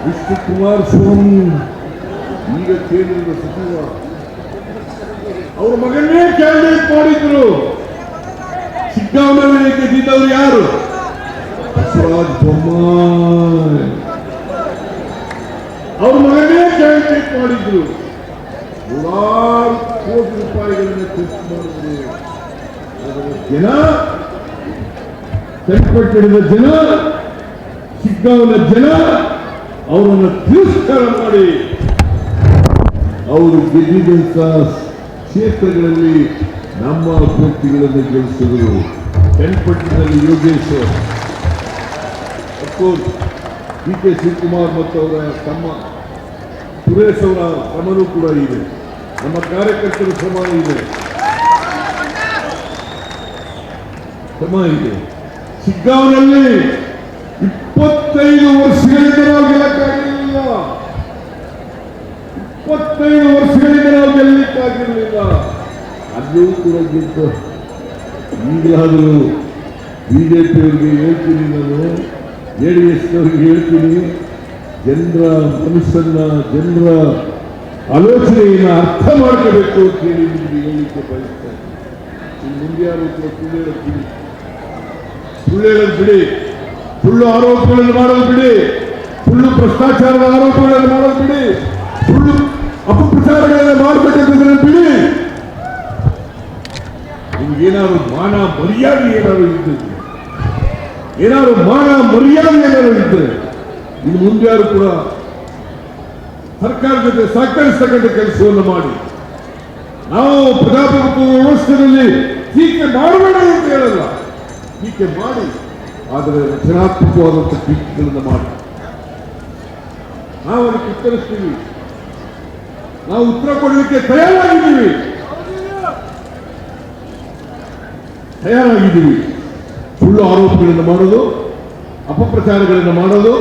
ವಿಷ್ಣು ಕುಮಾರಸ್ವಾಮಿ ಈಗ ಕೇಂದ್ರದ ಸಚಿವ, ಅವ್ರ ಮಗನ್ನೇ ಕ್ಯಾಂಡಿಡೇಟ್ ಮಾಡಿದ್ರು. ಶಿಗ್ಗಾಂವಲ್ಲಿ ಗೆದ್ದಿದ್ದವರು ಯಾರು? ಬಸವರಾಜ ಬೊಮ್ಮಾಯಿ. ಅವ್ರ ಮಗನ್ನೇ ಕ್ಯಾಂಡಿಡೇಟ್ ಮಾಡಿದ್ರು. ನೂರಾರು ಕೋಟಿ ರೂಪಾಯಿಗಳನ್ನು ಖರ್ಚು ಮಾಡಿದ್ರು. ಜನ, ಚನ್ನಪಟ್ಟಣದ ಜನ, ಶಿಗ್ಗಾಂವನ ಜನ ಅವರನ್ನು ತಿರಸ್ಕಾರ ಮಾಡಿ ಅವರು ಗೆದ್ದಿದ್ದಂತ ಕ್ಷೇತ್ರಗಳಲ್ಲಿ ನಮ್ಮ ಅಭ್ಯರ್ಥಿಗಳನ್ನು ಗೆಲ್ಲಿಸಿದರು. ಚನ್ನಪಟ್ಟಣದಲ್ಲಿ Yogeshwar, of course D K Shivakumar ಮತ್ತು ಅವರ ತಮ್ಮ ಸುರೇಶ್ ಅವರ ಶ್ರಮನೂ ಕೂಡ ಇದೆ, ನಮ್ಮ ಕಾರ್ಯಕರ್ತರ ಶ್ರಮ ಇದೆ. ಶಿಗ್ಗಾಂವನಲ್ಲಿ 25 ವರ್ಷಗಳಿಂದ ನಾವು ಗೆಲ್ಲಕ್ಕಾಗಿರಲಿಲ್ಲ. 25 ವರ್ಷಗಳಿಂದ ನಾವು ಗೆಲ್ಲಕ್ಕಾಗಿರಲಿಲ್ಲ. ಅಲ್ಲೂ ಕೂಡ ಗೆದ್ದು ಈಗಲಾದರೂ ಬಿಜೆಪಿಯವರಿಗೆ ಹೇಳ್ತೀನಿ, ನಾನು JDS ಹೇಳ್ತೀನಿ, ಜನರ ಮನಸ್ಸನ್ನ, ಜನರ ಆಲೋಚನೆಯನ್ನು ಅರ್ಥ ಮಾಡ್ಕೋಬೇಕು ಅಂತ ಹೇಳಿ ನಿಮಗೆ ಹೇಳಲಿಕ್ಕೆ ಬಯಸ್ತಾರೆ. ಈ ಮುಂದೆ ಯಾರು ಸುಳ್ಳು ಹೇಳೋದು ಬಿಡಿ, ಸುಳ್ಳು ಆರೋಪಗಳನ್ನು ಮಾಡೋದು ಬಿಡಿ, ಸುಳ್ಳು ಭ್ರಷ್ಟಾಚಾರದ ಆರೋಪಗಳನ್ನು ಮಾಡೋದು ಬಿಡಿ, ಸುಳ್ಳು ಅಪಪ್ರಚಾರಗಳನ್ನು ಮಾಡಬೇಕಂತಂದ್ರೆ ಬಿಡಿ. ನಿಮ್ಗೇನಾದ್ರು ಮಾನ ಮರ್ಯಾದೆ ಏನಾದ್ರು ಇದ್ದರೆ, ಏನಾದ್ರು ಮಾನ ಮರ್ಯಾದೆ ಏನಾದ್ರು ಇದ್ದರೆ ಇನ್ನು ಮುಂದೆ ಯಾರು ಕೂಡ ಸರ್ಕಾರದ ಜೊತೆ ಸಹಕರಿಸತಕ್ಕಂಥ ಕೆಲಸವನ್ನು ಮಾಡಿ. ನಾವು ಪ್ರಜಾಪ್ರಭುತ್ವ ವ್ಯವಸ್ಥೆಯಲ್ಲಿ ಟೀಕೆ ಮಾಡಬೇಡ ಅಂತ ಹೇಳಲ್ಲ, ಟೀಕೆ ಮಾಡಿ, ಆದರೆ ರಚನಾತ್ಮಕವಾದಂಥ ಟೀಕೆಗಳನ್ನು ಮಾಡಿ ನಾವು ಅದಕ್ಕೆ ಉತ್ತರಿಸ್ತೀವಿ. ನಾವು ಉತ್ತರ ಕೊಡಲಿಕ್ಕೆ ತಯಾರಾಗಿದ್ದೀವಿ. ಸುಳ್ಳು ಆರೋಪಗಳನ್ನು ಮಾಡೋದು, ಅಪಪ್ರಚಾರಗಳನ್ನು ಮಾಡೋದು